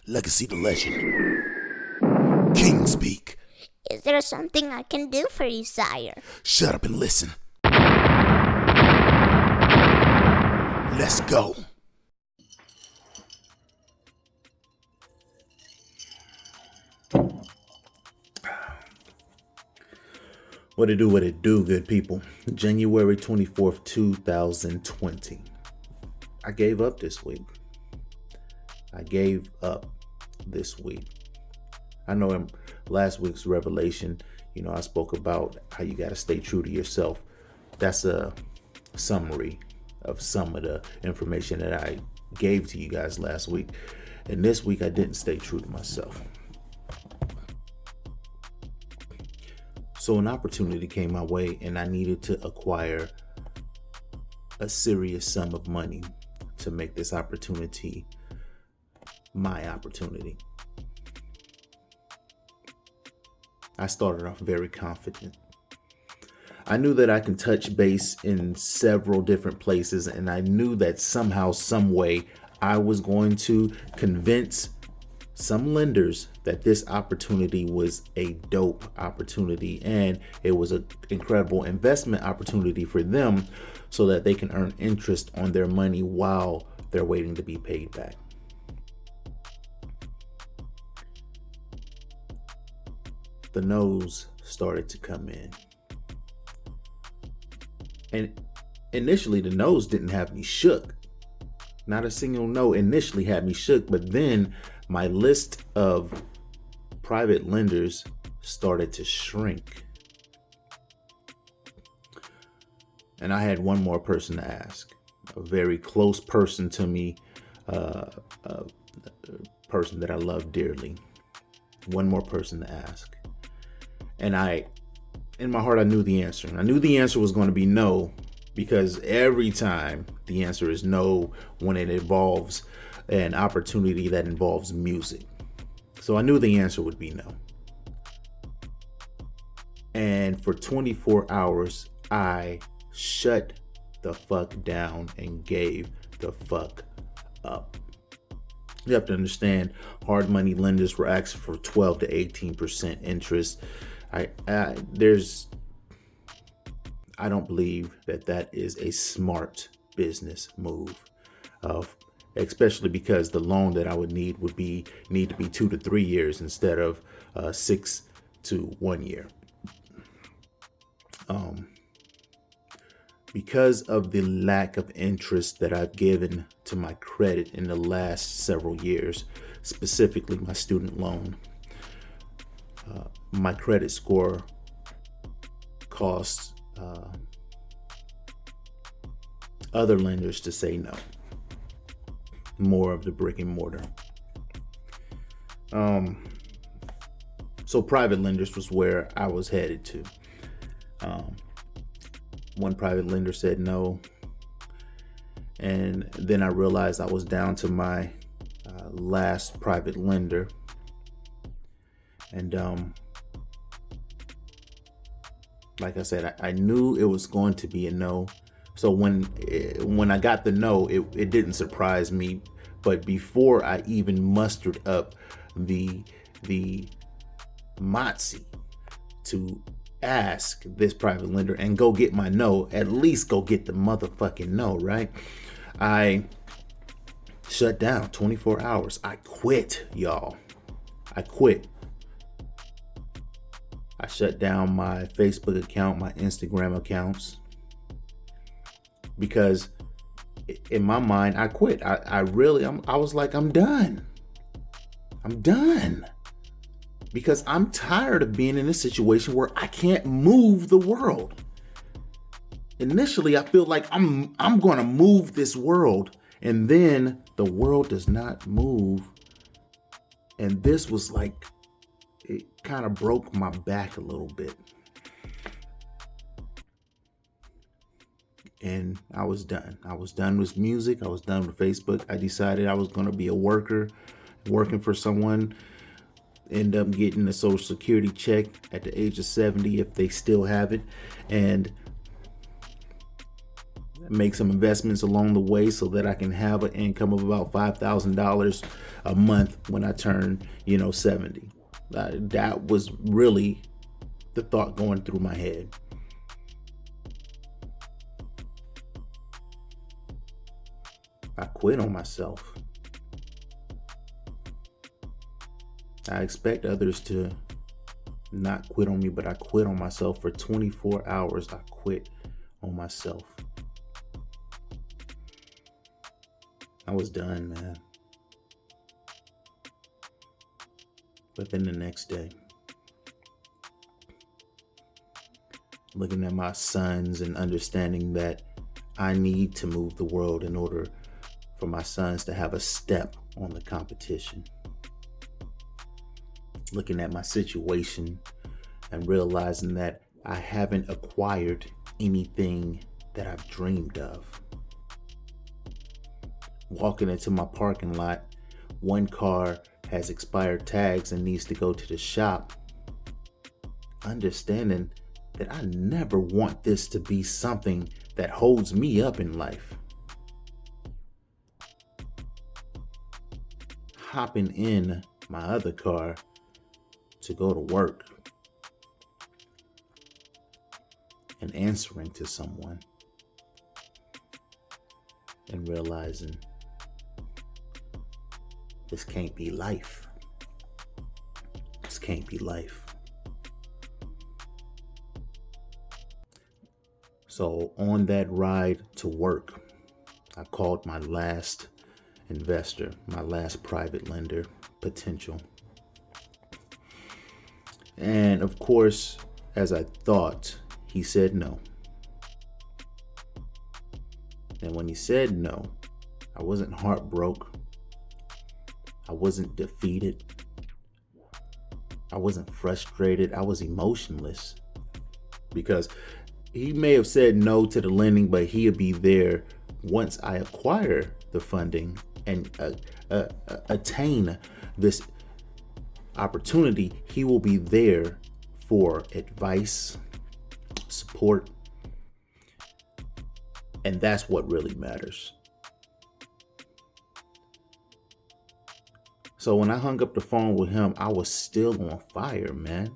Legacy the legend. King speak. Is there something I can do for you, sire? Shut up and listen. Let's go. What it do, good people. January 24th, 2020. I gave up this week. I know in last week's revelation, I spoke about how you got to stay true to yourself. That's a summary of some of the information that I gave to you guys last week. And this week, I didn't stay true to myself. So an opportunity came my way, and I needed to acquire a serious sum of money to make this opportunity my opportunity. I started off very confident. I knew that I can touch base in several different places, and I knew that somehow, some way, I was going to convince some lenders that this opportunity was a dope opportunity and it was an incredible investment opportunity for them so that they can earn interest on their money while they're waiting to be paid back. The no's started to come in. And initially the no's didn't have me shook. Not a single no initially had me shook, but then my list of private lenders started to shrink. And I had one more person to ask, a very close person to me, a person that I love dearly. One more person to ask. And in my heart, I knew the answer. I knew the answer was going to be no, because every time the answer is no when it involves an opportunity that involves music. So I knew the answer would be no. And for 24 hours, I shut the fuck down and gave the fuck up. You have to understand, hard money lenders were asking for 12 to 18% interest. I don't believe that is a smart business move, especially because the loan that I would need to be 2 to 3 years instead of 6 to 1 year. Because of the lack of interest that I've given to my credit in the last several years, specifically my student loan, my credit score costs other lenders to say no. More of the brick and mortar. So private lenders was where I was headed to. One private lender said no. And then I realized I was down to my last private lender. And like I said, I knew it was going to be a no. So when I got the no, it didn't surprise me. But before I even mustered up the moxie to ask this private lender and go get my no, at least go get the motherfucking no, right? I shut down 24 hours. I quit, y'all. I quit. I shut down my Facebook account, my Instagram accounts, because in my mind, I quit. I was like, I'm done. I'm done. Because I'm tired of being in a situation where I can't move the world. Initially, I feel like I'm going to move this world, and then the world does not move. And this was like, it kind of broke my back a little bit. And I was done. I was done with music. I was done with Facebook. I decided I was going to be a worker, working for someone, end up getting a Social Security check at the age of 70 if they still have it. And make some investments along the way so that I can have an income of about $5,000 a month when I turn, 70. That was really the thought going through my head. I quit on myself. I expect others to not quit on me, but I quit on myself for 24 hours. I quit on myself. I was done, man. But then the next day, looking at my sons and understanding that I need to move the world in order for my sons to have a step on the competition. Looking at my situation and realizing that I haven't acquired anything that I've dreamed of. Walking into my parking lot, one car has expired tags and needs to go to the shop. Understanding that I never want this to be something that holds me up in life. Hopping in my other car to go to work and answering to someone and realizing this can't be life. This can't be life. So on that ride to work, I called my last investor, my last private lender, Potential. And of course, as I thought, he said no. And when he said no, I wasn't heartbroken. I wasn't defeated. I wasn't frustrated. I was emotionless. Because he may have said no to the lending, but he'll be there once I acquire the funding and attain this opportunity. He will be there for advice, support, and that's what really matters. So when I hung up the phone with him, I was still on fire, man.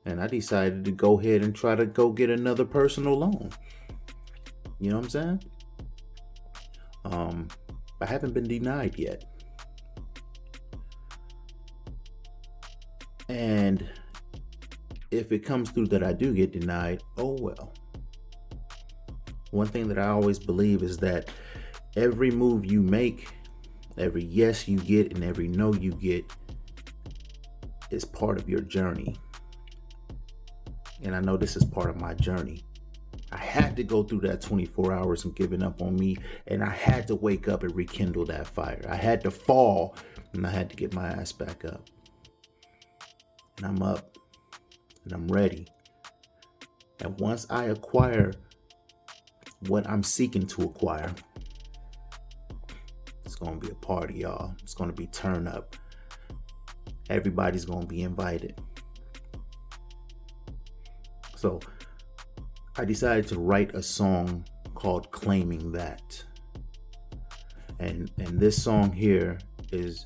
And I decided to go ahead and try to go get another personal loan. You know what I'm saying? I haven't been denied yet. And if it comes through that I do get denied, oh well. One thing that I always believe is that every move you make, every yes you get, and every no you get is part of your journey. And I know this is part of my journey. I had to go through that 24 hours and giving up on me, and I had to wake up and rekindle that fire. I had to fall, and I had to get my ass back up. And I'm up, and I'm ready. And once I acquire what I'm seeking to acquire, it's going to be a party, y'all. It's going to be turn up. Everybody's going to be invited. So I decided to write a song called Claiming That. And this song here is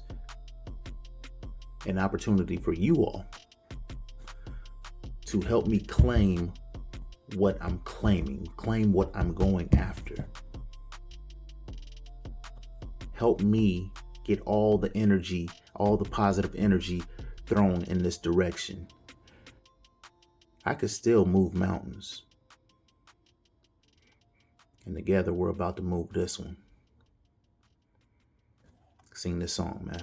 an opportunity for you all to help me claim what I'm claiming, claim what I'm going after. Help me get all the energy, all the positive energy thrown in this direction. I could still move mountains. And together we're about to move this one. Sing this song, man.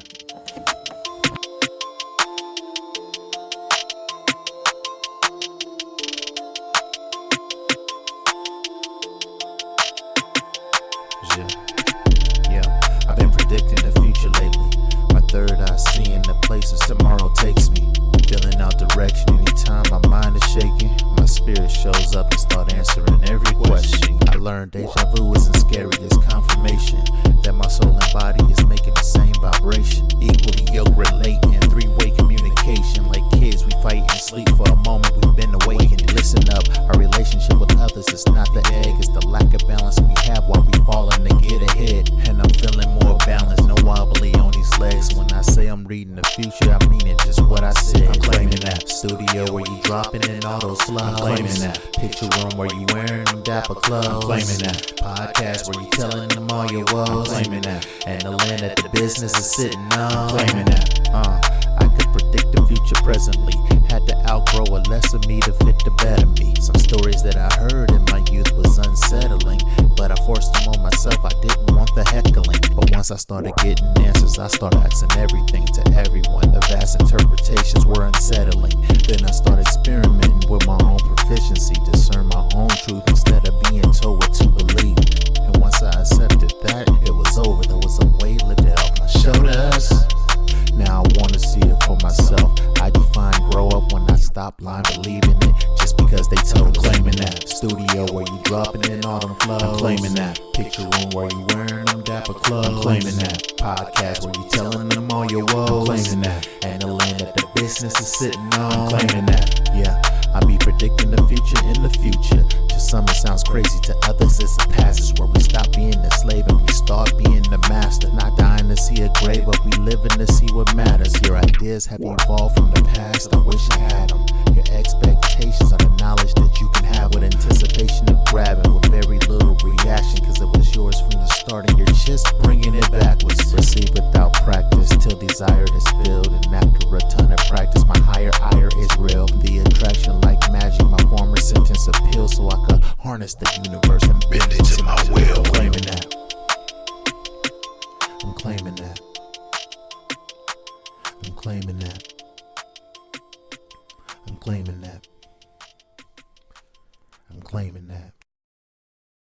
Yeah, I've been predicting the future lately. My third eye seeing the places tomorrow takes me. Feeling out direction anytime my mind is shaking. My spirit shows up and start answering every question. I learned deja vu isn't scary, it's confirmation that my soul and body is making the same vibration. Equally I'm reading the future, I mean it, just what I said. I'm claiming that studio where you dropping in all those slugs. I'm claiming that picture room where you wearing them dapper clothes. I'm claiming that podcast where you telling them all your woes. I'm claiming that, and the land that the business is sitting on. I'm claiming that. I could predict the future presently. Had to outgrow a less of me to fit the better me. Some stories that I heard in my youth was unsettling, but I forced them on myself. I didn't want the heckling. But once I started getting answers, I started asking everything to everyone. The vast interpretations were unsettling. Then I started experimenting with my own proficiency, discern my own truth instead of being told what to believe. And once I accepted that, it was over. There was a weight lifted off my shoulders. Now I wanna see it for myself. I define grow up when I stop lying, believing it just because they told me. Claiming that studio where you dropping in all them flows. I'm claiming that picture room where you wearing them dapper clothes. I'm claiming that podcast where you telling them all your woes. I'm claiming that, and the land that the business is sitting on. I'm claiming that, yeah. I be predicting the future in the future. To some it sounds crazy, to others it's a passage where we stop being the slave and we start being the master. Not dying to see a grave, but we living to see what matters. Your ideas have evolved from the past, I wish I had them. Your expectations are the knowledge that you can have with anticipation of grabbing with very little reaction, cause it was yours from the start and you're just bringing it backwards. Receive it